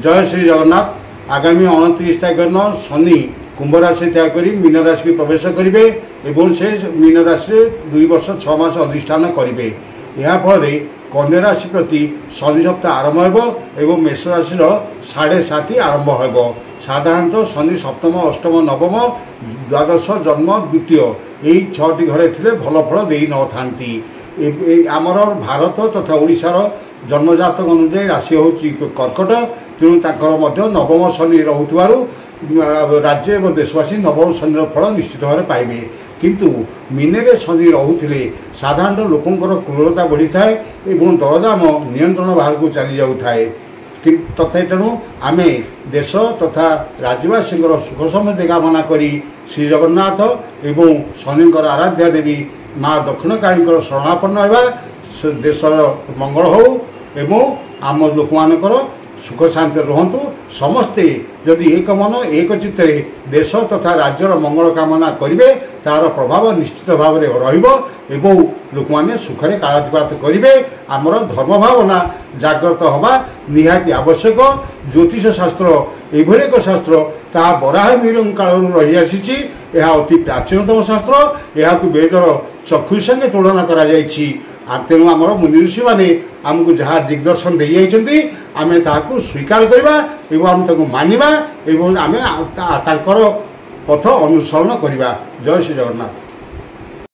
जय श्री जगन्नाथ। आगामी 29 तारीख दिन शनि कुंभ राशि त्याग कर मीन राशि की प्रवेश करेंगे और से मीन राशि 2 वर्ष 6 मास अधिष्ठान करेंगे। याफल कन्या राशि प्रति शनि सप्ताह आरंभ हो मेष राशि 7.5 आरंभ हो। साधारणतः शनि सप्तम अष्टम नवम द्वादश जन्म द्वितीय यही 6टी घरे थे भल फल दे न था। आमर भारत तथा ओडिशार जन्मजातक अनुजाई राशि हूँ कर्कट। तेणु नवम शनि रोथु राज्य और देशवासी नवम शनि फल निश्चित भाव पाइबे। किंतु मीने शनि रोते साधारण लोकंर क्रूरता बढ़ी थाए और दरदाम नियंत्रण बाहर को चली जाए। तथा तेणु आम देश तथा राज्यवासी सुख समृद्धि कामना करी श्री जगन्नाथ एवं शनि आराध्या देवी माँ दक्षिणकाली शरणापन्न होगा। देशर मंगल हो एवं आम लोक मानकर सुख शांति रुहतु। समस्ते जदि एक मन एक चित्ते देश तथा राज्यर मंगल कामना करेंगे तार प्रभाव निश्चित भाव में रही लोक मैंने सुखरे कालातिपात करेंगे। आमर धर्म भावना जागृत हवा निहाती आवश्यक। ज्योतिष शास्त्र एभली एक शास्त्र ता बराह मीर काल रही आसी। यह अति प्राचीनतम शास्त्र। यह वेदर चक्षु संगे तुलना करा जायछि। तेणु आमर मुनि ऋषि मैंने आमको जहाँ दिग्दर्शन दे जाइछन्ति आमे ताकू स्वीकार करबा एवं आम ताकू मानिबा एवं आमे ताकर पथ अनुसरण करबा। जय श्री जगन्नाथ।